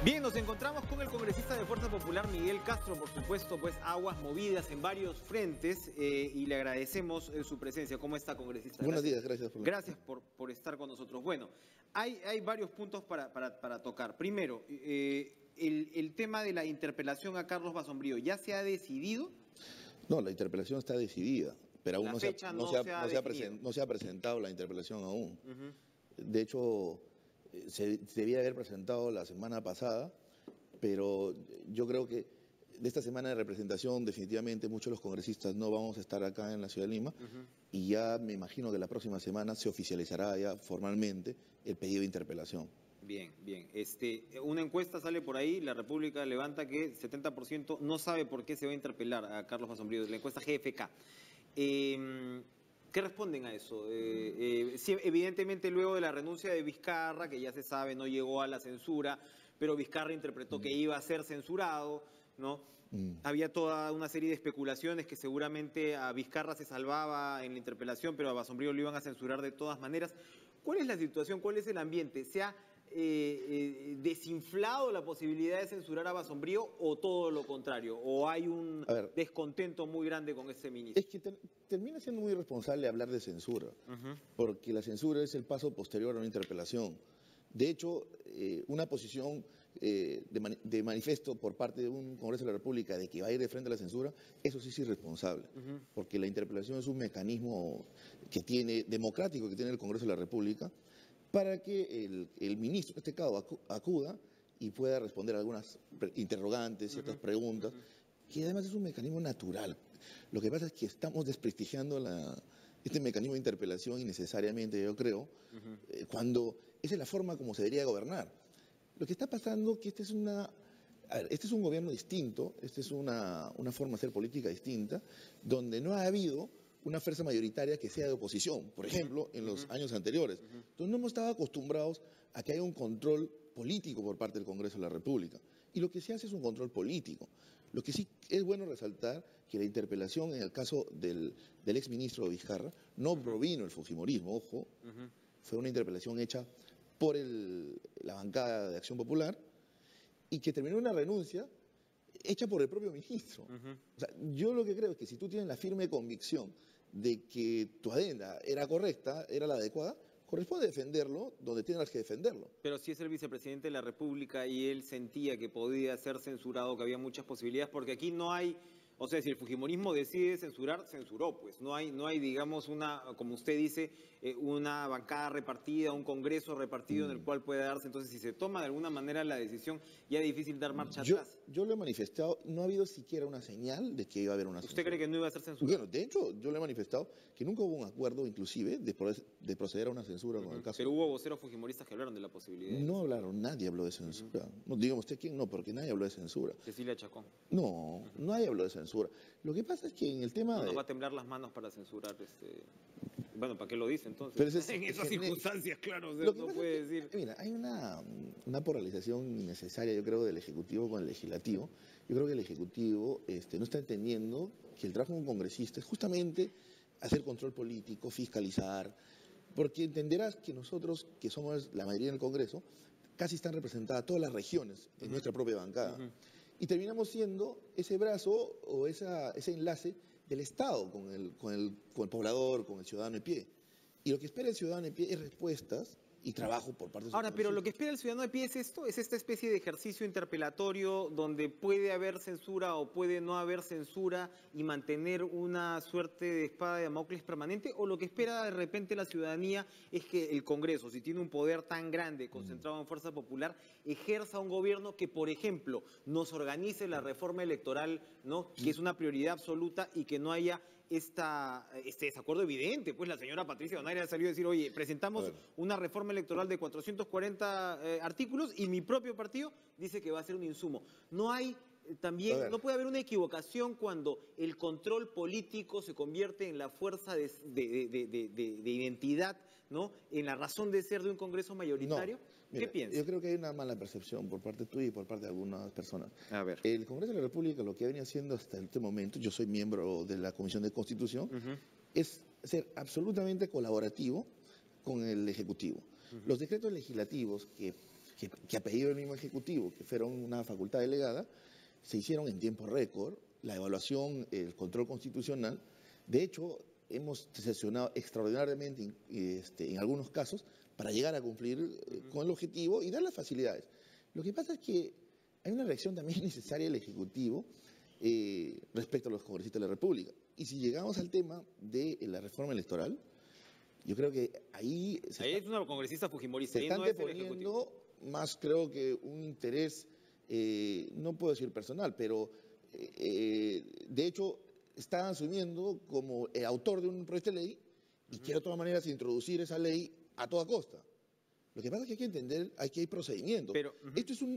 Bien, nos encontramos con el congresista de Fuerza Popular, Miguel Castro, por supuesto, pues aguas movidas en varios frentes y le agradecemos su presencia. ¿Cómo está, congresista? Buenos días, gracias por estar con nosotros. Bueno, hay varios puntos para tocar. Primero, el tema de la interpelación a Carlos Basombrío, ¿ya se ha decidido? No, la interpelación está decidida, pero aún no se ha presentado la interpelación aún. De hecho, se debía haber presentado la semana pasada, pero yo creo que de esta semana de representación definitivamente muchos de los congresistas no vamos a estar acá en la ciudad de Lima y ya me imagino que la próxima semana se oficializará ya formalmente el pedido de interpelación. Bien, bien. Una encuesta sale por ahí, la República levanta que 70% no sabe por qué se va a interpelar a Carlos Basombrío, la encuesta GFK. ¿Qué responden a eso? Sí, evidentemente luego de la renuncia de Vizcarra, que ya se sabe no llegó a la censura, pero Vizcarra interpretó que iba a ser censurado, ¿no? Había toda una serie de especulaciones que seguramente a Vizcarra se salvaba en la interpelación, pero a Basombrío lo iban a censurar de todas maneras. ¿Cuál es la situación? ¿Cuál es el ambiente? ¿Se ha desinflado la posibilidad de censurar a Basombrío o todo lo contrario? ¿O hay un descontento muy grande con este ministro? Es que termina siendo muy irresponsable hablar de censura, porque la censura es el paso posterior a una interpelación. De hecho, una posición de manifiesto por parte de un Congreso de la República de que va a ir de frente a la censura, eso sí es irresponsable, porque la interpelación es un mecanismo democrático que tiene el Congreso de la República para que el ministro, en este caso, acuda y pueda responder a algunas interrogantes, ciertas preguntas, que además es un mecanismo natural. Lo que pasa es que estamos desprestigiando este mecanismo de interpelación innecesariamente, yo creo, cuando esa es la forma como se debería gobernar. Lo que está pasando es que este es un gobierno distinto, esta es una forma de hacer política distinta, donde no ha habido una fuerza mayoritaria que sea de oposición, por ejemplo, en los años anteriores. Entonces no hemos estado acostumbrados a que haya un control político por parte del Congreso de la República. Y lo que se hace es un control político. Lo que sí es bueno resaltar que la interpelación en el caso del exministro Vizcarra no provino del fujimorismo, ojo, fue una interpelación hecha por la bancada de Acción Popular y que terminó en una renuncia hecha por el propio ministro. O sea, yo lo que creo es que si tú tienes la firme convicción de que tu adenda era correcta, era la adecuada, corresponde defenderlo donde tienes que defenderlo. Pero si es el vicepresidente de la República y él sentía que podía ser censurado, que había muchas posibilidades, porque aquí no hay, o sea, si el fujimorismo decide censurar, censuró, pues. No hay digamos, como usted dice, una bancada repartida, un congreso repartido en el cual puede darse. Entonces, si se toma de alguna manera la decisión, ya es difícil dar marcha atrás. Yo lo he manifestado, no ha habido siquiera una señal de que iba a haber una censura. ¿Usted cree que no iba a ser censurado? Bueno, de hecho, yo le he manifestado que nunca hubo un acuerdo, inclusive, de proceder a una censura con el caso. Pero hubo voceros fujimoristas que hablaron de la posibilidad. No hablaron, nadie habló de censura. No, dígame usted quién, no, porque nadie habló de censura. Cecilia Chacón. No, nadie habló de censura. Lo que pasa es que en el tema no va a temblar las manos para censurar Bueno, ¿para qué lo dice entonces? En esas circunstancias, claro, no puede decir. Mira, hay una polarización innecesaria, yo creo, del Ejecutivo con el Legislativo. Yo creo que el Ejecutivo no está entendiendo que el trabajo de un congresista es justamente hacer control político, fiscalizar, porque entenderás que nosotros, que somos la mayoría en el Congreso, casi están representadas todas las regiones en nuestra propia bancada. Y terminamos siendo ese brazo o ese enlace del Estado con el poblador, con el ciudadano de pie. Y lo que espera el ciudadano de pie es respuestas y trabajo por parte de Ahora, pero lo que espera el ciudadano de pie es esta especie de ejercicio interpelatorio donde puede haber censura o puede no haber censura y mantener una suerte de espada de Damocles permanente, o lo que espera de repente la ciudadanía es que el Congreso, si tiene un poder tan grande concentrado en Fuerza Popular, ejerza un gobierno que, por ejemplo, nos organice la reforma electoral, ¿no? Que es una prioridad absoluta, y que no haya este desacuerdo evidente. Pues la señora Patricia Donaire ha salido a decir, oye, presentamos una reforma electoral de 440 artículos y mi propio partido dice que va a ser un insumo. No hay no puede haber una equivocación cuando el control político se convierte en la fuerza de identidad, ¿no? En la razón de ser de un Congreso mayoritario. No, ¿Qué piensa? Yo creo que hay una mala percepción por parte tuya y por parte de algunas personas. A ver. El Congreso de la República lo que ha venido haciendo hasta este momento, yo soy miembro de la Comisión de Constitución, es ser absolutamente colaborativo con el Ejecutivo. Los decretos legislativos que que a pedido del mismo Ejecutivo, que fueron una facultad delegada, se hicieron en tiempo récord. La evaluación, el control constitucional. De hecho, hemos sesionado extraordinariamente en algunos casos para llegar a cumplir con el objetivo y dar las facilidades. Lo que pasa es que hay una reacción también necesaria del Ejecutivo respecto a los congresistas de la República. Y si llegamos al tema de la reforma electoral, yo creo que ahí es una congresista fujimorista. Se están no es deponiendo más, creo que un interés, no puedo decir personal, pero de hecho están asumiendo como el autor de un proyecto de ley y quiere de todas maneras introducir esa ley a toda costa. Lo que pasa es que hay que entender, que hay procedimientos. Pero,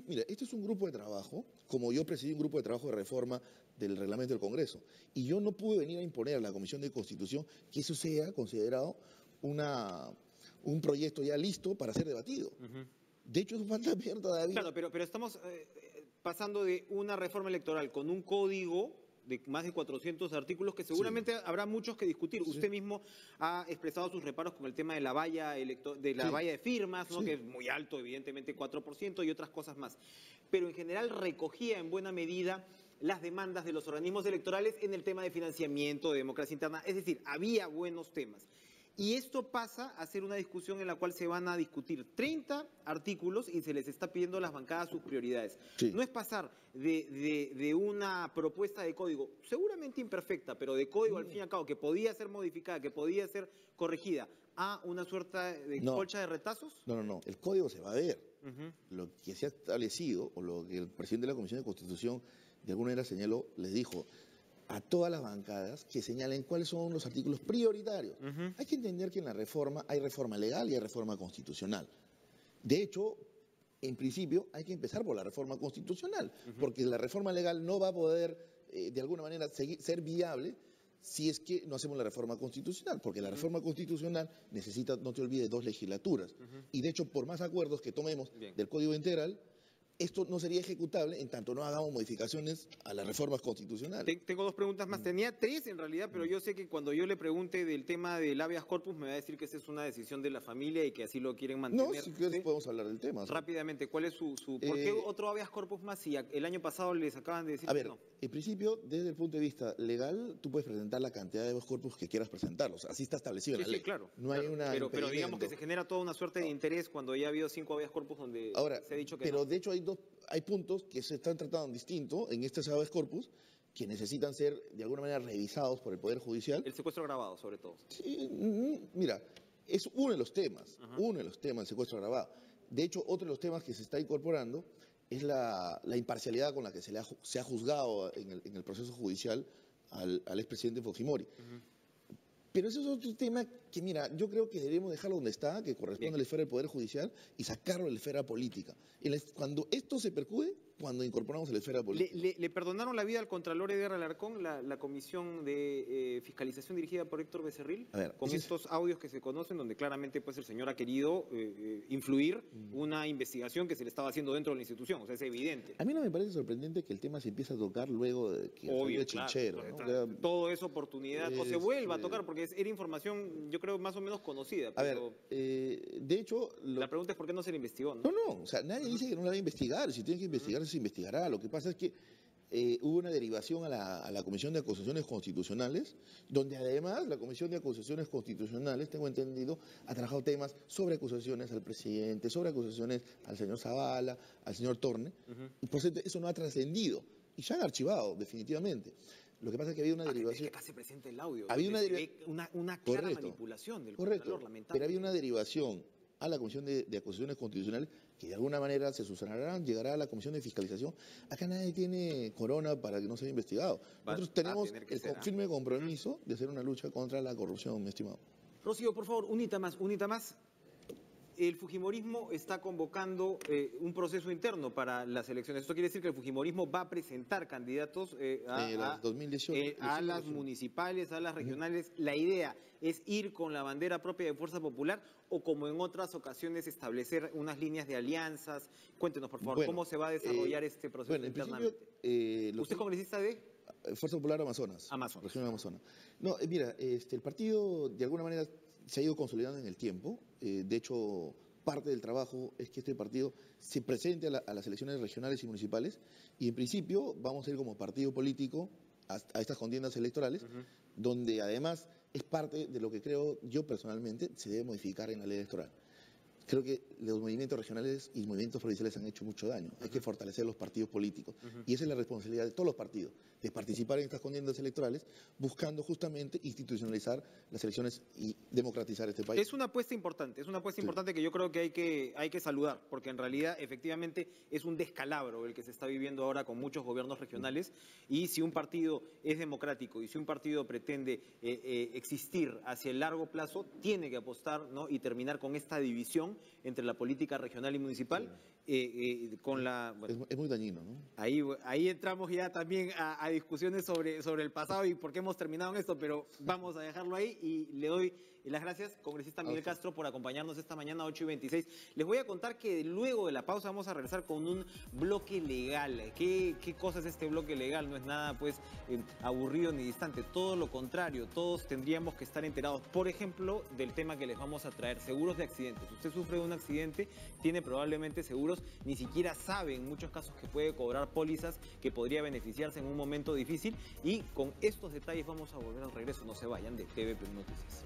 Mira, esto es un grupo de trabajo, como yo presidí un grupo de trabajo de reforma del reglamento del Congreso, y yo no pude venir a imponer a la Comisión de Constitución que eso sea considerado un proyecto ya listo para ser debatido. De hecho, eso falta ver todavía. Claro, pero estamos pasando de una reforma electoral con un código de más de 400 artículos que seguramente habrá muchos que discutir. Usted mismo ha expresado sus reparos con el tema de la valla valla de firmas, ¿no? Que es muy alto, evidentemente 4% y otras cosas más. Pero en general recogía en buena medida las demandas de los organismos electorales en el tema de financiamiento, de democracia interna. Es decir, había buenos temas. Y esto pasa a ser una discusión en la cual se van a discutir 30 artículos y se les está pidiendo a las bancadas sus prioridades. Sí. No es pasar de una propuesta de código, seguramente imperfecta, pero de código al fin y al cabo, que podía ser modificada, que podía ser corregida, a una suerte de colcha de retazos. No, el código se va a ver. Lo que se ha establecido, o lo que el presidente de la Comisión de Constitución de alguna manera señaló, les dijo a todas las bancadas que señalen cuáles son los artículos prioritarios. Hay que entender que en la reforma hay reforma legal y hay reforma constitucional. De hecho, en principio hay que empezar por la reforma constitucional, porque la reforma legal no va a poder, de alguna manera, ser viable si es que no hacemos la reforma constitucional, porque la reforma constitucional necesita, no te olvides, 2 legislaturas. Y de hecho, por más acuerdos que tomemos del Código Integral, esto no sería ejecutable en tanto no hagamos modificaciones a las reformas constitucionales. Tengo 2 preguntas más. Tenía 3 en realidad, pero yo sé que cuando yo le pregunte del tema del habeas corpus me va a decir que esa es una decisión de la familia y que así lo quieren mantener. No, si quieres podemos hablar del tema. Rápidamente, ¿cuál es ¿por qué otro habeas corpus más si el año pasado les acaban de decir que no? En principio, desde el punto de vista legal, tú puedes presentar la cantidad de habeas corpus que quieras presentarlos. Así está establecido en la ley. Claro. No hay una pero digamos que se genera toda una suerte de interés cuando ya ha habido 5 habeas corpus donde se ha dicho que pero de hecho hay puntos que se están tratando distinto en este habeas corpus que necesitan ser de alguna manera revisados por el Poder Judicial. El secuestro agravado, sobre todo. Sí, mira, es uno de los temas, el secuestro agravado. De hecho, otro de los temas que se está incorporando es la imparcialidad con la que se ha juzgado en el proceso judicial al expresidente Fujimori. Pero eso es otro tema que, mira, yo creo que debemos dejarlo donde está, que corresponde a la esfera del Poder Judicial, y sacarlo de la esfera política. Cuando esto se percude, cuando incorporamos a la esfera política. ¿Le perdonaron la vida al contralor Eder Alarcón, la comisión de fiscalización dirigida por Héctor Becerril? Con estos audios que se conocen, donde claramente pues, el señor ha querido influir una investigación que se le estaba haciendo dentro de la institución, o sea, es evidente. A mí no me parece sorprendente que el tema se empiece a tocar luego de que Obvio, Chinchero. Claro, ¿no? Todo es oportunidad, o se vuelva a tocar, porque era información, yo creo, más o menos conocida. Pero de hecho... La pregunta es por qué no se le investigó, ¿no? No, o sea, nadie dice que no la va a investigar, si tiene que investigar, se investigará. Lo que pasa es que hubo una derivación a la Comisión de Acusaciones Constitucionales, donde además la Comisión de Acusaciones Constitucionales, tengo entendido, ha trabajado temas sobre acusaciones al presidente, sobre acusaciones al señor Zavala, al señor Torne, y por eso no ha trascendido, y se han archivado definitivamente. Lo que pasa es que había una derivación. Acá se presenta el audio. Había una clara manipulación del contralor, lamentable. Pero había una derivación a la Comisión de Acusaciones Constitucionales que de alguna manera se subsanarán, llegará a la Comisión de Fiscalización. Acá nadie tiene corona para que no sea investigado. Nosotros tenemos el firme compromiso de hacer una lucha contra la corrupción, mi estimado. Rocío, por favor, unita más. El fujimorismo está convocando un proceso interno para las elecciones. Esto quiere decir que el fujimorismo va a presentar candidatos a 2018, a las municipales, a las regionales. La idea es ir con la bandera propia de Fuerza Popular o, como en otras ocasiones, establecer unas líneas de alianzas. Cuéntenos, por favor, cómo se va a desarrollar este proceso internamente. ¿Usted es congresista de? Fuerza Popular Amazonas. Región de Amazonas. No, mira, el partido de alguna manera se ha ido consolidando en el tiempo. De hecho, parte del trabajo es que este partido se presente a las elecciones regionales y municipales y en principio vamos a ir como partido político a estas contiendas electorales, donde además es parte de lo que creo yo personalmente se debe modificar en la ley electoral. Creo que los movimientos regionales y movimientos provinciales han hecho mucho daño. Hay que fortalecer los partidos políticos. Y esa es la responsabilidad de todos los partidos, de participar en estas contiendas electorales, buscando justamente institucionalizar las elecciones y democratizar este país. Es una apuesta importante, que yo creo que hay que saludar, porque en realidad efectivamente es un descalabro el que se está viviendo ahora con muchos gobiernos regionales, y si un partido es democrático y si un partido pretende existir hacia el largo plazo, tiene que apostar, ¿no?, y terminar con esta división entre la política regional y municipal. Con la, bueno, es muy dañino, ¿no? Ahí entramos ya también a discusiones sobre el pasado y por qué hemos terminado en esto, pero vamos a dejarlo ahí y le doy las gracias, congresista Miguel Castro, por acompañarnos esta mañana, 8:26. Les voy a contar que luego de la pausa vamos a regresar con un bloque legal. ¿Qué cosa es este bloque legal? No es nada pues aburrido ni distante, todo lo contrario, todos tendríamos que estar enterados, por ejemplo, del tema que les vamos a traer, seguros de accidentes. Usted sufre de un accidente, tiene probablemente seguros, ni siquiera sabe en muchos casos que puede cobrar pólizas, que podría beneficiarse en un momento difícil, y con estos detalles vamos a volver al regreso. No se vayan de TVP Noticias.